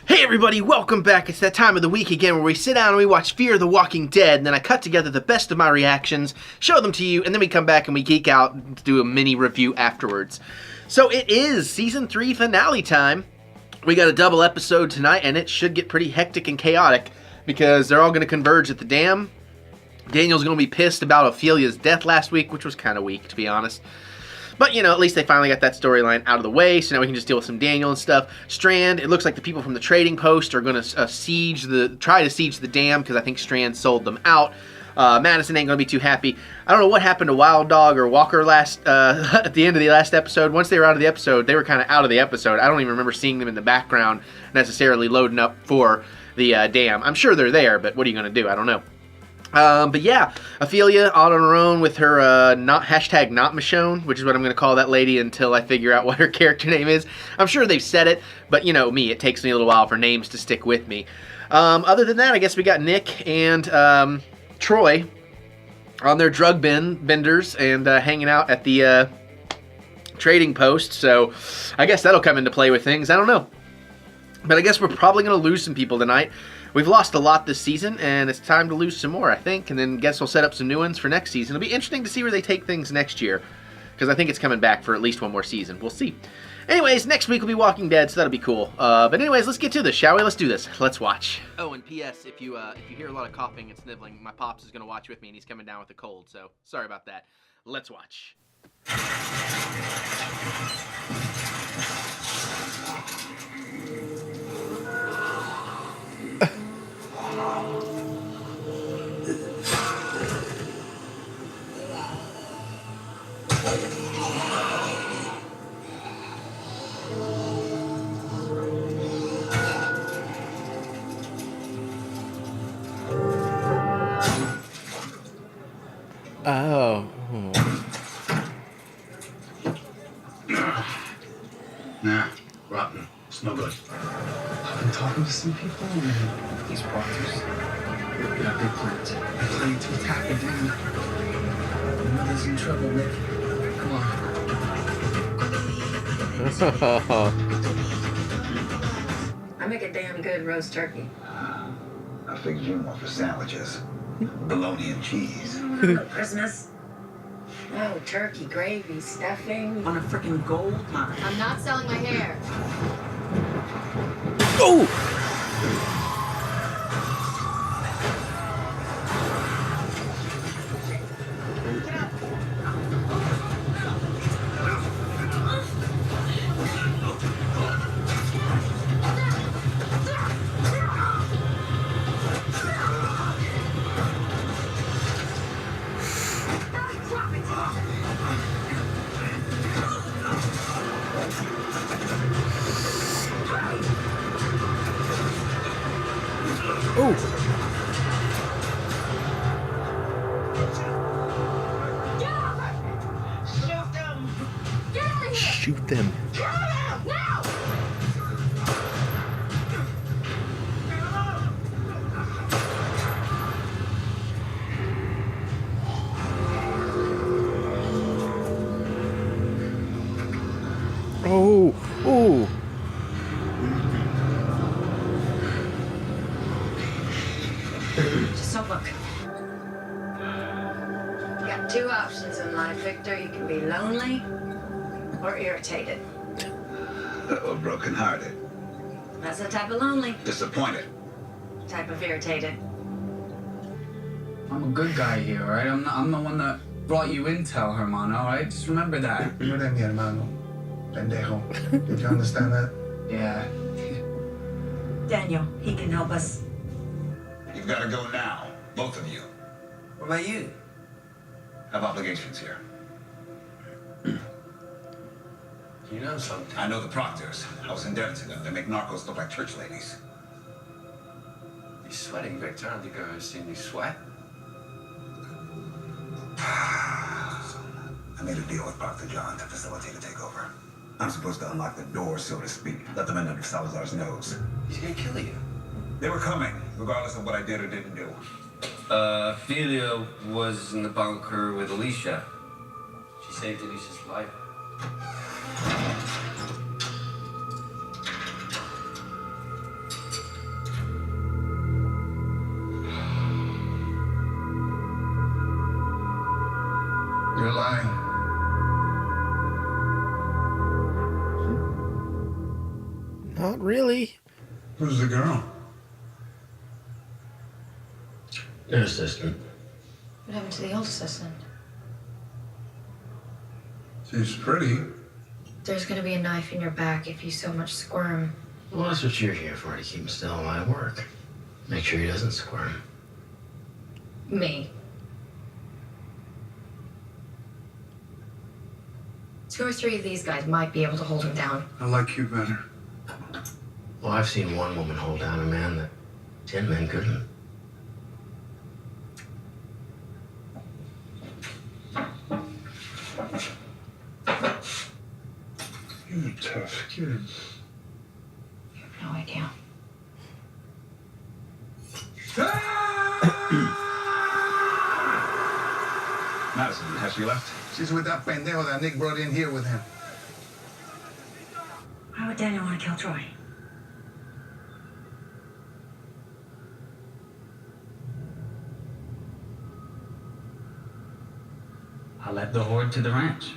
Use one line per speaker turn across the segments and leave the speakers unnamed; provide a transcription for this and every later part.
Hey everybody, welcome back. It's that time of the week again where we sit down and we watch Fear the Walking Dead, and then I cut together the best of my reactions, show them to you, and then we come back and we geek out and do a mini review afterwards. So it is Season 3 finale time. We got a double episode tonight, and it should get pretty hectic and chaotic because they're all going to converge at the dam. Daniel's going to be pissed about Ophelia's death last week, which was kind of weak, to be honest. But, you know, at least they finally got that storyline out of the way, so now we can just deal with some Daniel and stuff. Strand, it looks like the people from the trading post are going to try to siege the dam, because I think Strand sold them out. Madison ain't going to be too happy. I don't know what happened to Wild Dog or Walker at the end of the last episode. Once they were out of the episode, they were kind of out of the episode. I don't even remember seeing them in the background necessarily loading up for the dam. I'm sure they're there, but what are you going to do? I don't know. But yeah, Ophelia on her own with her hashtag not Michonne, which is what I'm going to call that lady until I figure out what her character name is. I'm sure they've said it, but you know me, it takes me a little while for names to stick with me. Other than that, I guess we got Nick and Troy on their drug benders and hanging out at the trading post, so I guess that'll come into play with things. I don't know. But I guess we're probably going to lose some people tonight. We've lost a lot this season, and it's time to lose some more, I think, and then guess we'll set up some new ones for next season. It'll be interesting to see where they take things next year, because I think it's coming back for at least one more season. We'll see. Anyways, next week will be Walking Dead, so that'll be cool. But anyways, let's get to this, shall we? Let's do this. Let's watch. Oh, and P.S., if you hear a lot of coughing and sniveling, my Pops is going to watch with me, and he's coming down with a cold, so sorry about that. Let's watch. Oh.
Nah, rotten. It's no good.
I've been talking to some people, and these proctors, they've got big plans. They're planning to attack the dam. Your mother's in trouble, Nick. Come on.
I make a damn good roast turkey.
I figured you more for sandwiches. Bologna and cheese.
Christmas. Oh, turkey, gravy, stuffing.
On a freaking gold mine.
I'm not selling my hair.
Oh! Shoot them. Oh, oh.
So look. You got two options in life, Victor. You can be lonely or irritated.
Or broken-hearted.
That's the type of lonely,
Disappointed.
type of irritated.
I'm a good guy here, all right? I'm the one that brought you intel, Hermano, all right? Just remember that.
You're mi hermano. Pendejo. Did you understand that?
Yeah.
Daniel, he can help us.
You've got to go now. Both of you.
What about you?
Have obligations here.
You know something.
I know the proctors. I was indebted to them. They make narcos look like church ladies.
You're sweating, Victor. I don't think I've ever seen you sweat.
I made a deal with Proctor John to facilitate a takeover. I'm supposed to unlock the door, so to speak. Let them in under Salazar's nose.
He's gonna kill you.
They were coming, regardless of what I did or didn't do.
Ophelia was in the bunker with Alicia. She saved Alicia's life.
Not really.
Who's the girl?
Your assistant.
What happened to the old assistant?
She's pretty.
There's gonna be a knife in your back if you so much squirm.
Well, that's what you're here for, to keep him still while I work. Make sure he doesn't squirm.
Me. 2 or 3 of these guys might be able to hold him down.
I like you better.
Well, I've seen one woman hold down a man that 10 men couldn't.
You're a tough kid.
You have no idea.
Madison, has she left?
She's with that pendejo that Nick brought in here with him.
Why would Daniel want to kill Troy?
I led the horde to the ranch.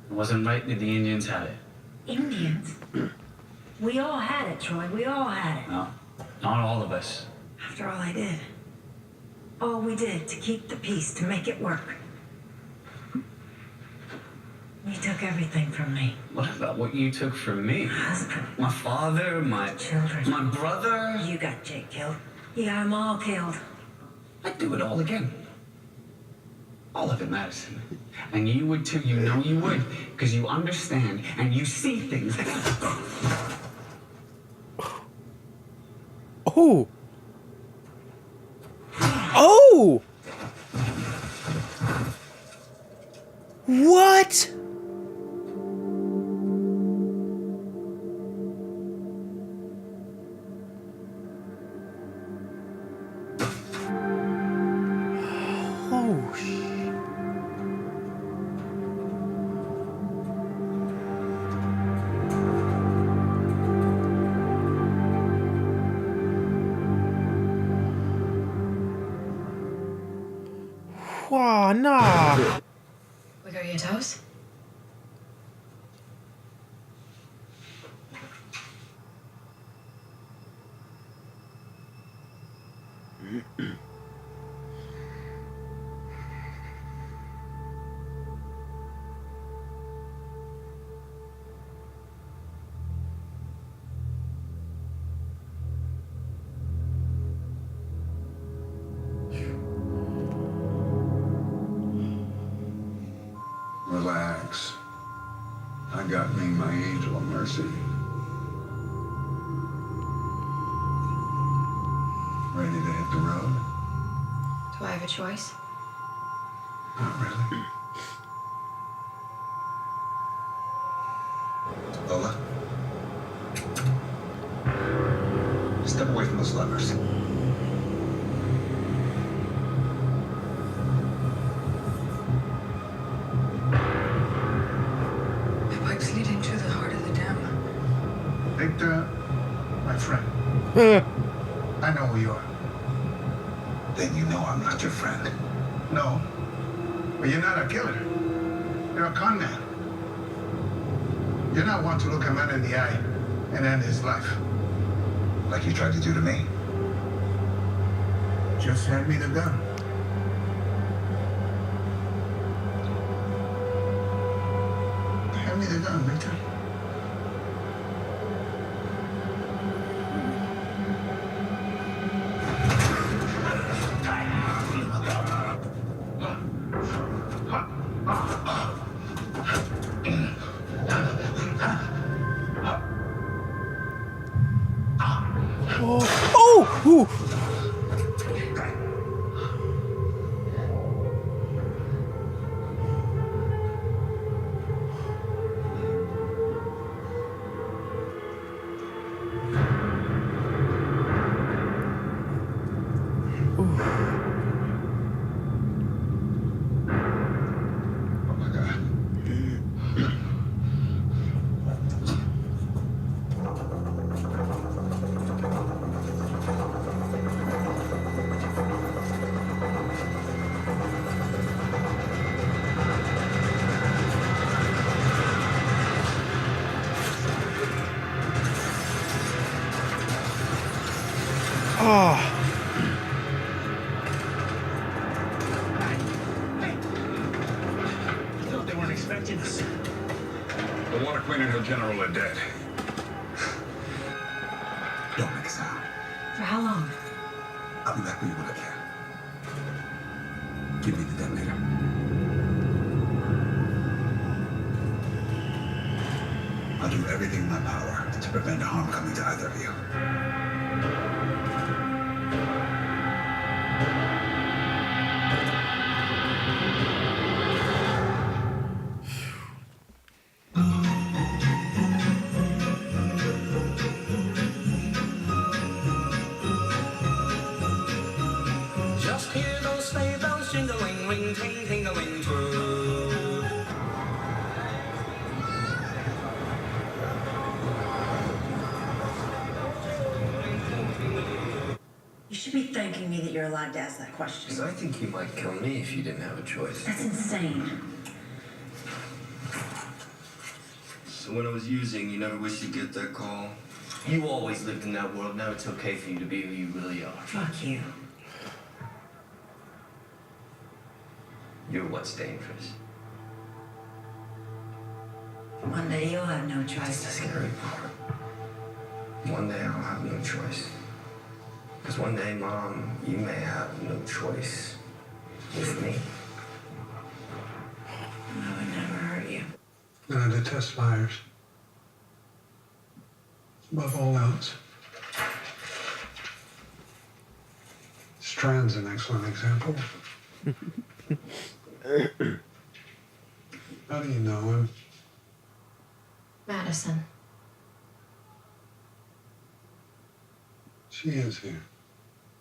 It wasn't right that the Indians had it.
Indians? We all had it, Troy. We all had it.
No, not all of us.
After all I did. All we did to keep the peace, to make it work. You took everything from me.
What about what you took from me?
Husband,
My father, my
children.
my brother.
You got Jake killed. You got them all killed.
I'd do it all again. All of it, Madison. And you would too, you know you would. Because you understand and you see things.
Oh! Oh! What? Oh, shit. Wow, nah.
We go to your house?
Relax. I got me my angel of mercy. Ready to hit the road?
Do I have a choice?
Not really. Lola? Step away from those levers.
The pipes lead into the heart of the dam.
Victor, my friend, I know who you are.
Then you know I'm not your friend.
No, but you're not a killer. You're a con man. You're not one to look a man in the eye and end his life.
Like you tried to do to me.
Just hand me the gun. Hand me the gun, Victor.
Oh! Ooh.
Oh my God.
Oh.
I thought they weren't expecting us.
The Water Queen and her general are dead. Don't make a sound.
For how long?
I'll be back for you when I can. Give me the detonator. I'll do everything in my power to prevent harm coming to either of you.
Just hear those sleigh bells jingling, ring, ting, tingling true.
You should be thanking me that you're allowed to ask that question.
Because I think you might kill me if you didn't have a choice.
That's insane.
So when I was using, you never wished you'd get that call?
You always lived in that world. Now it's okay for you to be who you really are.
Fuck you.
You're what's dangerous.
One day you'll have no
That's the
choice.
scary part. One day I'll have no choice. Because one day, Mom, you may have no choice with me.
I would never hurt you.
And I detest liars. Above all else. Strand's an excellent example. How do you know him?
Madison.
She is here.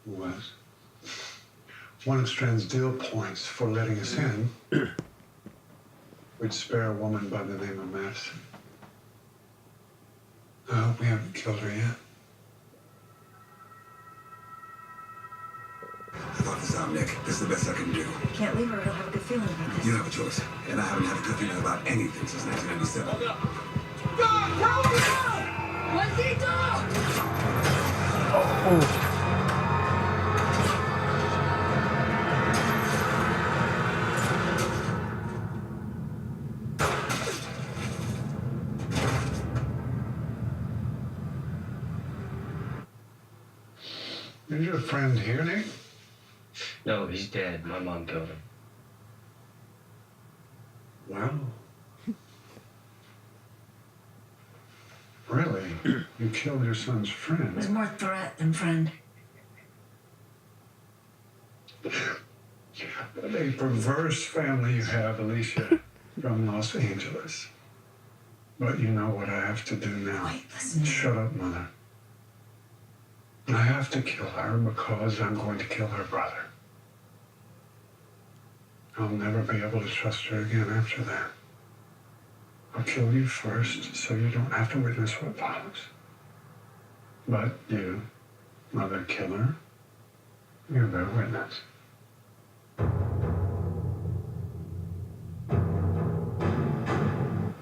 Was. One of Strand's deal points for letting us in would spare a woman by the name of Madison. I hope we haven't killed her yet.
I thought this out, Nick. This is the best I can do.
Can't leave her. I don't have a good feeling about this.
You don't have a choice. And I haven't had a good feeling about anything since 1997.
Is your friend here, Nick?
No, he's dead. My mom killed him.
Well. Really? You killed your son's
It was
friend?
more threat than friend.
What a perverse family you have, Alicia, from Los Angeles. But you know what I have to do now.
Wait, listen.
Shut up, Mother. I have to kill her because I'm going to kill her brother. I'll never be able to trust her again after that. I'll kill you first so you don't have to witness what follows. But you, mother killer, you're their witness.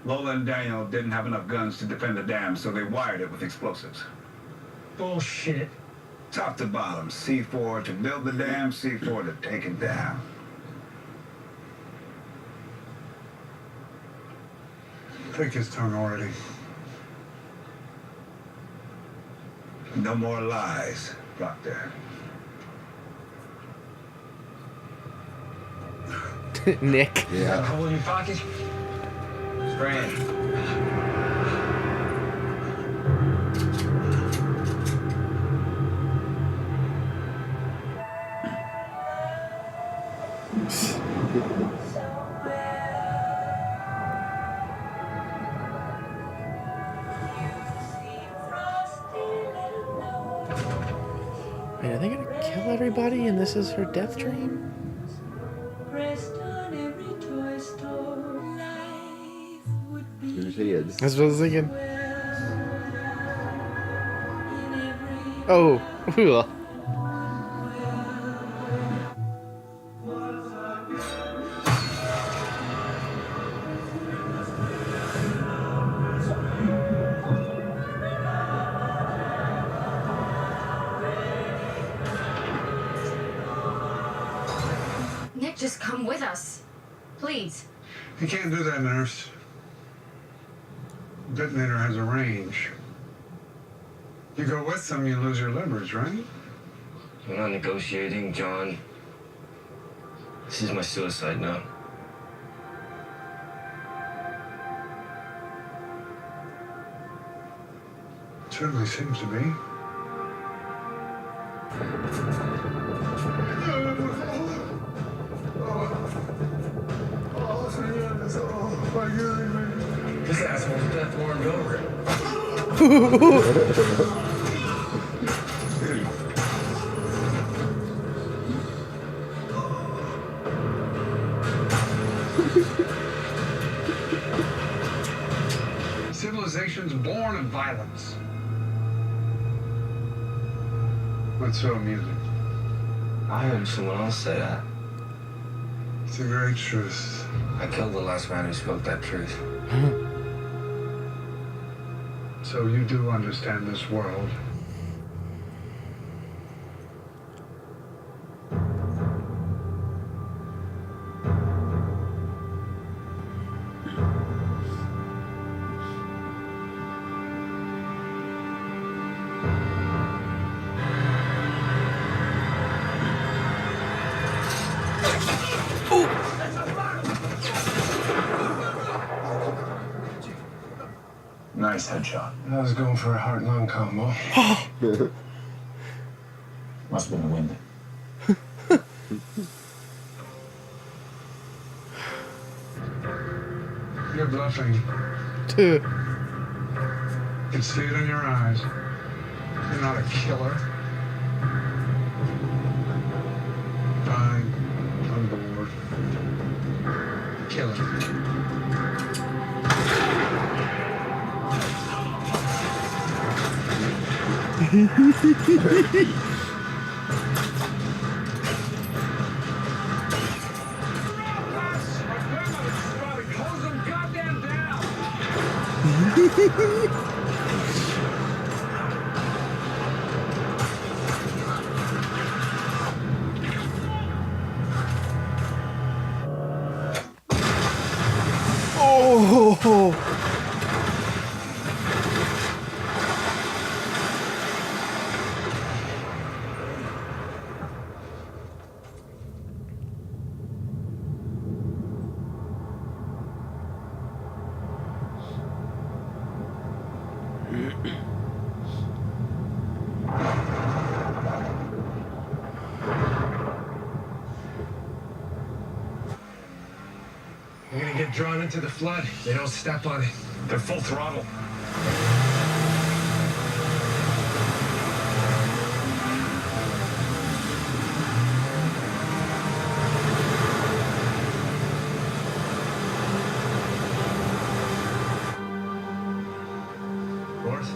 Lola and Daniel didn't have enough guns to defend the dam, so they wired it with explosives.
Bullshit.
Top to bottom, C4 to build the dam, C4 to take it down.
Take his tongue already.
No more lies, Proctor.
Nick.
Got a hole in your pocket?
Strand.
Wait, are they gonna kill everybody and this is her death dream? That's what I was thinking. Oh. Ooh.
just come with us. Please.
You can't do that, nurse. The detonator has a range. You go with them, you lose your leverage, right?
We're not negotiating, John. This is my suicide note.
Certainly seems to be.
This asshole's death warrant over it.
Civilization's born of violence. What's so amusing?
I heard someone else say that.
It's a great truth.
I killed the last man who spoke that truth.
So you do understand this world.
Nice headshot.
I was going for a heart-lung combo.
Must have been the wind.
You're bluffing.
Dude.
You can see it in your eyes. You're not a killer. Fine. I'm bored. Killer.
Oh.
You're gonna get drawn into the flood. They don't step on it. They're full throttle. North?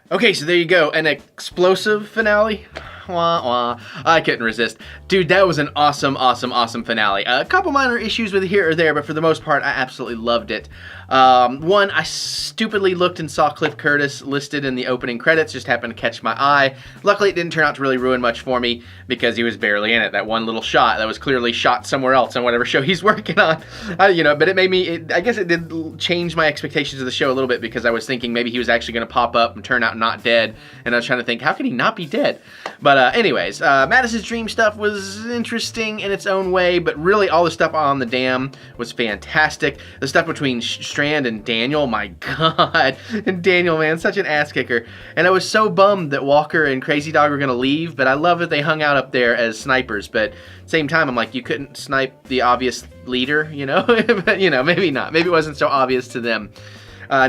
Okay, so there you go, an explosive finale. Wah, wah. I couldn't resist. Dude, that was an awesome, awesome, awesome finale. A couple minor issues with it here or there, but for the most part, I absolutely loved it. One, I stupidly looked and saw Cliff Curtis listed in the opening credits, just happened to catch my eye. Luckily, it didn't turn out to really ruin much for me because he was barely in it. That one little shot that was clearly shot somewhere else on whatever show he's working on. But it made me, I guess it did change my expectations of the show a little bit because I was thinking maybe he was actually going to pop up and turn out not dead. And I was trying to think, how could he not be dead? But anyways, Madison's dream stuff was interesting in its own way, but really all the stuff on the dam was fantastic. The stuff between Strand and Daniel, my God. And Daniel, man, such an ass kicker. And I was so bummed that Walker and Crazy Dog were going to leave, but I love that they hung out up there as snipers. But at the same time, I'm like, you couldn't snipe the obvious leader, you know? But, you know, maybe not. Maybe it wasn't so obvious to them.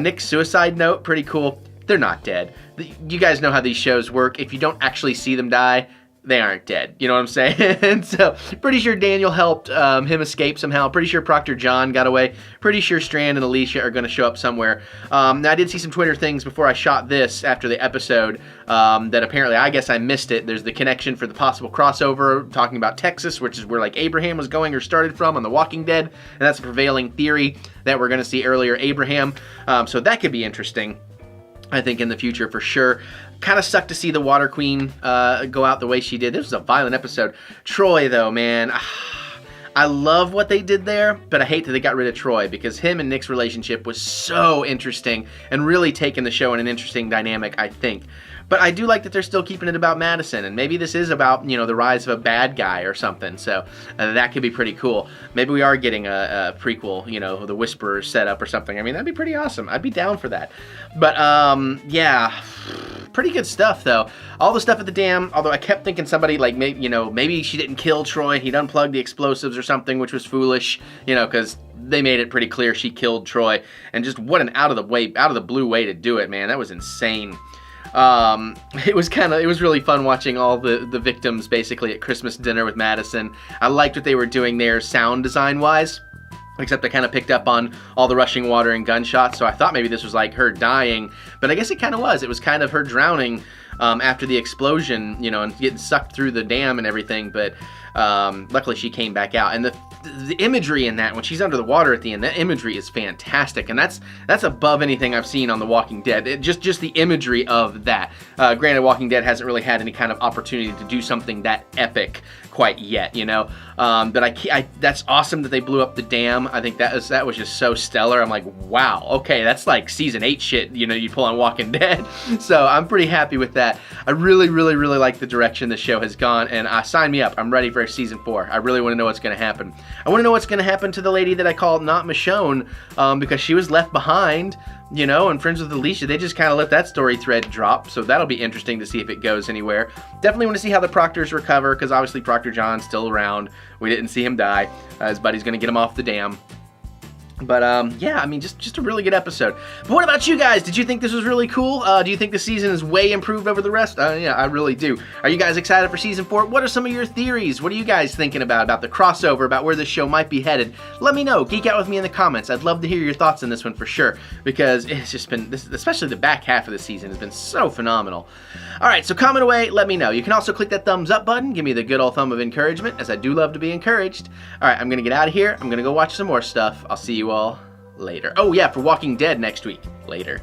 Nick's suicide note, pretty cool. They're not dead. You guys know how these shows work. If you don't actually see them die, they aren't dead. You know what I'm saying? So, pretty sure Daniel helped him escape somehow. Pretty sure Proctor John got away. Pretty sure Strand and Alicia are going to show up somewhere. Now, I did see some Twitter things before I shot this after the episode that apparently, I guess I missed it. There's the connection for the possible crossover, talking about Texas, which is where, like, Abraham was going or started from on The Walking Dead. And that's a prevailing theory that we're going to see earlier Abraham. So, that could be interesting, I think, in the future for sure. Kind of sucked to see the Water Queen go out the way she did. This was a violent episode. Troy, though, man, I love what they did there, but I hate that they got rid of Troy because him and Nick's relationship was so interesting and really taking the show in an interesting dynamic, I think. But I do like that they're still keeping it about Madison, and maybe this is about, you know, the rise of a bad guy or something, so that could be pretty cool. Maybe we are getting a prequel, you know, the Whisperer setup or something. I mean, that'd be pretty awesome. I'd be down for that. But, yeah, pretty good stuff, though. All the stuff at the dam, although I kept thinking somebody, like, maybe, you know, maybe she didn't kill Troy, he'd unplugged the explosives or something, which was foolish, you know, because they made it pretty clear she killed Troy, and just what an out of the blue way to do it, man. That was insane. It was really fun watching all the victims basically at Christmas dinner with Madison. I liked what they were doing there sound design wise, except I kind of picked up on all the rushing water and gunshots, so I thought maybe this was like her dying, but I guess it kind of was. It was kind of her drowning after the explosion, you know, and getting sucked through the dam and everything, but luckily she came back out. And the imagery in that, when she's under the water at the end, that imagery is fantastic, and that's above anything I've seen on The Walking Dead. Just the imagery of that. Granted, Walking Dead hasn't really had any kind of opportunity to do something that epic quite yet, you know. But that's awesome that they blew up the dam. I think that was just so stellar. I'm like, wow, okay, that's like season 8 shit, you know, you pull on Walking Dead. So I'm pretty happy with that. I really, really, really like the direction the show has gone, and sign me up. I'm ready for season 4. I really want to know what's going to happen. I want to know what's going to happen to the lady that I call Not Michonne, because she was left behind, you know, and Friends with Alicia. They just kind of let that story thread drop, so that'll be interesting to see if it goes anywhere. Definitely want to see how the Proctors recover, because obviously Proctor John's still around. We didn't see him die. His buddy's going to get him off the dam. But, yeah, I mean, just a really good episode. But what about you guys? Did you think this was really cool? Do you think the season is way improved over the rest? Yeah, I really do. Are you guys excited for season 4? What are some of your theories? What are you guys thinking about the crossover, about where this show might be headed? Let me know. Geek out with me in the comments. I'd love to hear your thoughts on this one for sure, because it's just been, especially the back half of the season, has been so phenomenal. All right, so comment away. Let me know. You can also click that thumbs up button. Give me the good old thumb of encouragement, as I do love to be encouraged. All right, I'm going to get out of here. I'm going to go watch some more stuff. I'll see you all later. Oh yeah, for Walking Dead next week. Later.